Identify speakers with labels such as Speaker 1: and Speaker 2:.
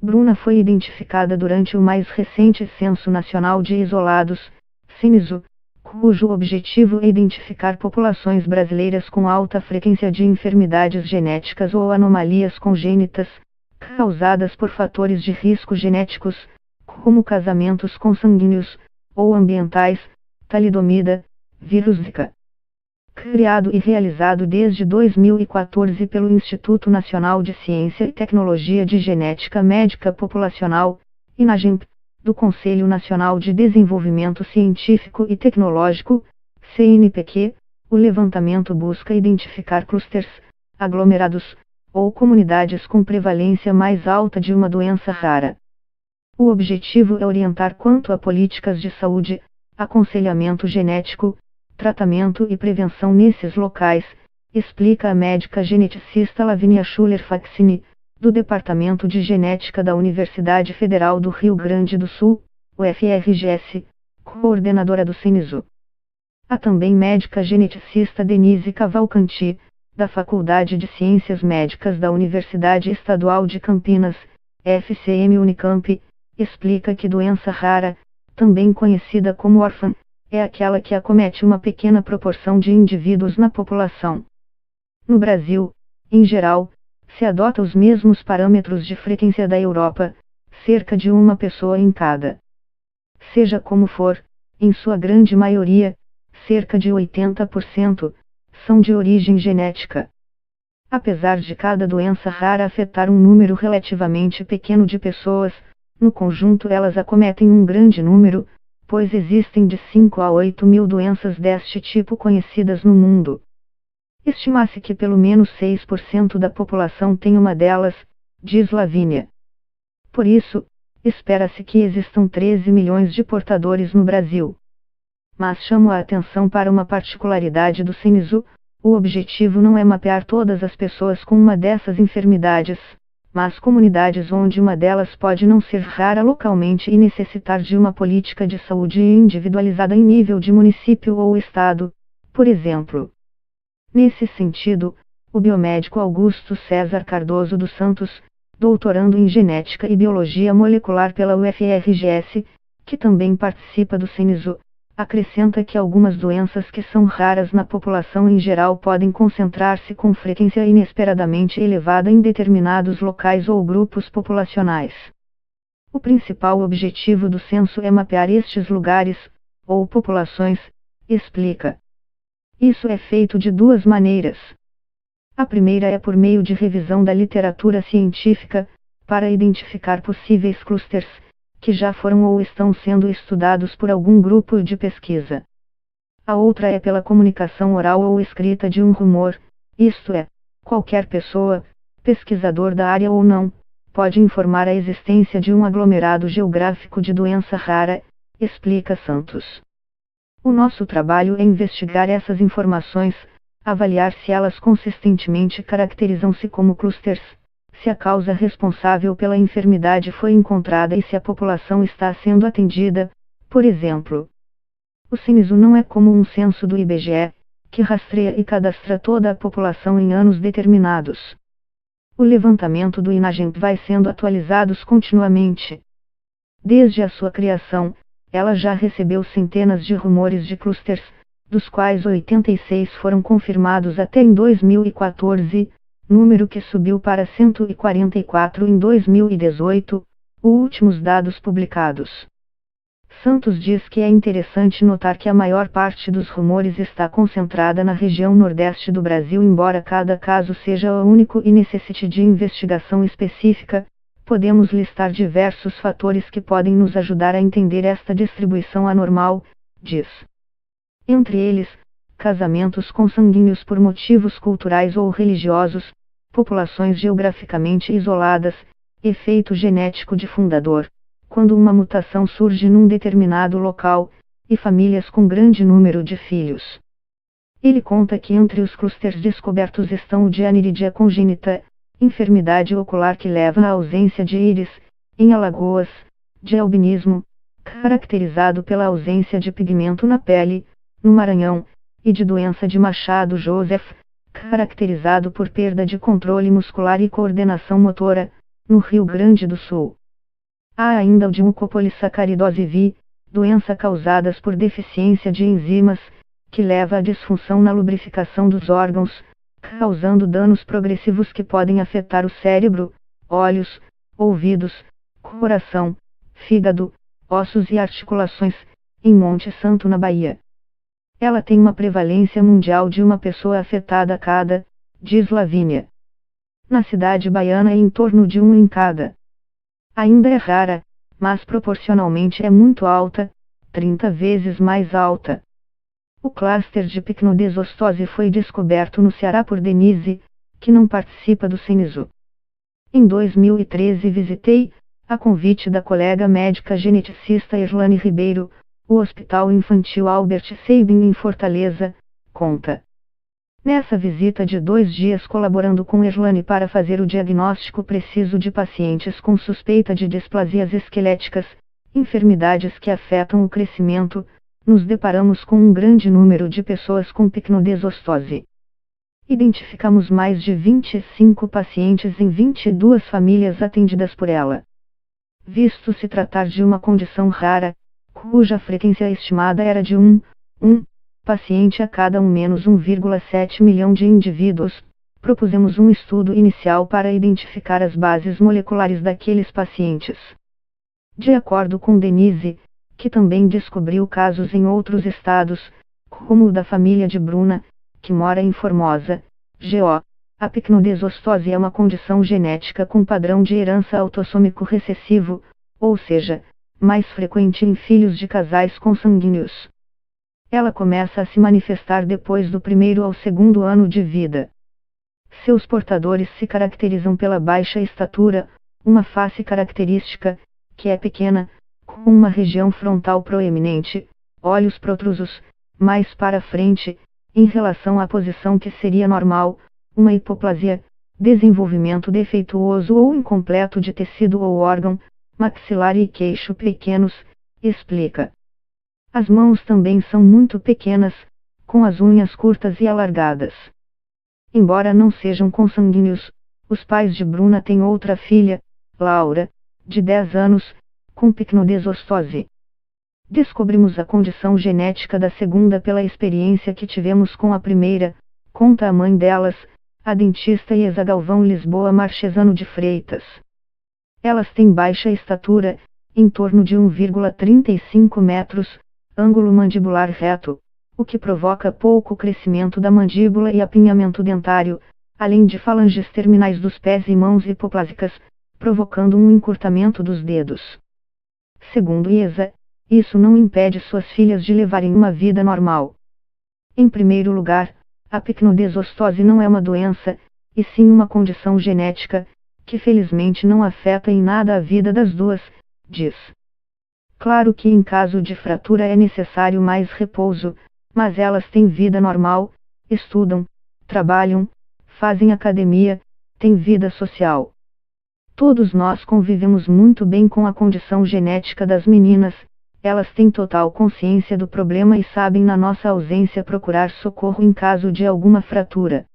Speaker 1: Bruna foi identificada durante o mais recente Censo Nacional de Isolados, Censo, cujo objetivo é identificar populações brasileiras com alta frequência de enfermidades genéticas ou anomalias congênitas, causadas por fatores de risco genéticos, como casamentos consanguíneos, ou ambientais, talidomida, vírus Zika. Criado e realizado desde 2014 pelo Instituto Nacional de Ciência e Tecnologia de Genética Médica Populacional, INAGEM, do Conselho Nacional de Desenvolvimento Científico e Tecnológico, CNPq, o levantamento busca identificar clusters, aglomerados, ou comunidades com prevalência mais alta de uma doença rara. O objetivo é orientar quanto a políticas de saúde, aconselhamento genético, tratamento e prevenção nesses locais, explica a médica geneticista Lavínia Schuller-Faxini, do Departamento de Genética da Universidade Federal do Rio Grande do Sul, UFRGS, coordenadora do Censo. Há também médica geneticista Denise Cavalcanti, da Faculdade de Ciências Médicas da Universidade Estadual de Campinas, FCM Unicamp, explica que doença rara, também conhecida como órfã, é aquela que acomete uma pequena proporção de indivíduos na população. No Brasil, em geral, se adota os mesmos parâmetros de frequência da Europa, cerca de uma pessoa em cada. Seja como for, em sua grande maioria, cerca de 80%, são de origem genética. Apesar de cada doença rara afetar um número relativamente pequeno de pessoas, no conjunto elas acometem um grande número, pois existem de 5 a 8 mil doenças deste tipo conhecidas no mundo. Estima-se que pelo menos 6% da população tem uma delas, diz Lavínia. Por isso, espera-se que existam 13 milhões de portadores no Brasil. Mas chamo a atenção para uma particularidade do Censo: o objetivo não é mapear todas as pessoas com uma dessas enfermidades, mas comunidades onde uma delas pode não ser rara localmente e necessitar de uma política de saúde individualizada em nível de município ou estado, por exemplo. Nesse sentido, o biomédico Augusto César Cardoso dos Santos, doutorando em Genética e Biologia Molecular pela UFRGS, que também participa do Censo, acrescenta que algumas doenças que são raras na população em geral podem concentrar-se com frequência inesperadamente elevada em determinados locais ou grupos populacionais. O principal objetivo do censo é mapear estes lugares, ou populações, explica. Isso é feito de duas maneiras. A primeira é por meio de revisão da literatura científica, para identificar possíveis clusters, que já foram ou estão sendo estudados por algum grupo de pesquisa. A outra é pela comunicação oral ou escrita de um rumor, isto é, qualquer pessoa, pesquisador da área ou não, pode informar a existência de um aglomerado geográfico de doença rara, explica Santos. O nosso trabalho é investigar essas informações, avaliar se elas consistentemente caracterizam-se como clusters, se a causa responsável pela enfermidade foi encontrada e se a população está sendo atendida, por exemplo. O Censo não é como um censo do IBGE, que rastreia e cadastra toda a população em anos determinados. O levantamento do INAGEM vai sendo atualizados continuamente. Desde a sua criação, ela já recebeu centenas de rumores de clusters, dos quais 86 foram confirmados até em 2014, número que subiu para 144 em 2018, os últimos dados publicados. Santos diz que é interessante notar que a maior parte dos rumores está concentrada na região nordeste do Brasil. Embora cada caso seja único e necessite de investigação específica, podemos listar diversos fatores que podem nos ajudar a entender esta distribuição anormal, diz. Entre eles, casamentos consanguíneos por motivos culturais ou religiosos, populações geograficamente isoladas, efeito genético difundador, quando uma mutação surge num determinado local, e famílias com grande número de filhos. Ele conta que entre os clusters descobertos estão o de aniridia congênita, enfermidade ocular que leva à ausência de íris, em Alagoas, de albinismo, caracterizado pela ausência de pigmento na pele, no Maranhão, e de doença de Machado-Joseph, caracterizado por perda de controle muscular e coordenação motora, no Rio Grande do Sul. Há ainda o de mucopolissacaridose V, doença causada por deficiência de enzimas, que leva à disfunção na lubrificação dos órgãos, causando danos progressivos que podem afetar o cérebro, olhos, ouvidos, coração, fígado, ossos e articulações, em Monte Santo, na Bahia. Ela tem uma prevalência mundial de uma pessoa afetada a cada, diz Lavínia. Na cidade baiana é em torno de 1 em cada. Ainda é rara, mas proporcionalmente é muito alta, 30 vezes mais alta. O cluster de picnodesostose foi descoberto no Ceará por Denise, que não participa do CENISO. Em 2013 visitei, a convite da colega médica geneticista Erlane Ribeiro, o Hospital Infantil Albert Sabin em Fortaleza, conta. Nessa visita de 2 dias colaborando com Erlane para fazer o diagnóstico preciso de pacientes com suspeita de displasias esqueléticas, enfermidades que afetam o crescimento, nos deparamos com um grande número de pessoas com picnodesostose. Identificamos mais de 25 pacientes em 22 famílias atendidas por ela. Visto se tratar de uma condição rara, cuja frequência estimada era de 1 paciente a cada menos 1,7 milhão de indivíduos, propusemos um estudo inicial para identificar as bases moleculares daqueles pacientes. De acordo com Denise, que também descobriu casos em outros estados, como o da família de Bruna, que mora em Formosa, GO, a picnodesostose é uma condição genética com padrão de herança autossômico recessivo, ou seja, mais frequente em filhos de casais consanguíneos. Ela começa a se manifestar depois do 1º ao 2º ano de vida. Seus portadores se caracterizam pela baixa estatura, uma face característica, que é pequena, com uma região frontal proeminente, olhos protrusos, mais para frente, em relação à posição que seria normal, uma hipoplasia, desenvolvimento defeituoso ou incompleto de tecido ou órgão, maxilar e queixo pequenos, explica. As mãos também são muito pequenas, com as unhas curtas e alargadas. Embora não sejam consanguíneos, os pais de Bruna têm outra filha, Laura, de 10 anos, com picnodesostose. Descobrimos a condição genética da segunda pela experiência que tivemos com a primeira, conta a mãe delas, a dentista Iesa Galvão Lisboa Marchesano de Freitas. Elas têm baixa estatura, em torno de 1,35 metros, ângulo mandibular reto, o que provoca pouco crescimento da mandíbula e apinhamento dentário, além de falanges terminais dos pés e mãos hipoplásicas, provocando um encurtamento dos dedos. Segundo Iesa, isso não impede suas filhas de levarem uma vida normal. Em primeiro lugar, a picnodesostose não é uma doença, e sim uma condição genética, que felizmente não afeta em nada a vida das duas, diz. Claro que em caso de fratura é necessário mais repouso, mas elas têm vida normal, estudam, trabalham, fazem academia, têm vida social. Todos nós convivemos muito bem com a condição genética das meninas, elas têm total consciência do problema e sabem na nossa ausência procurar socorro em caso de alguma fratura.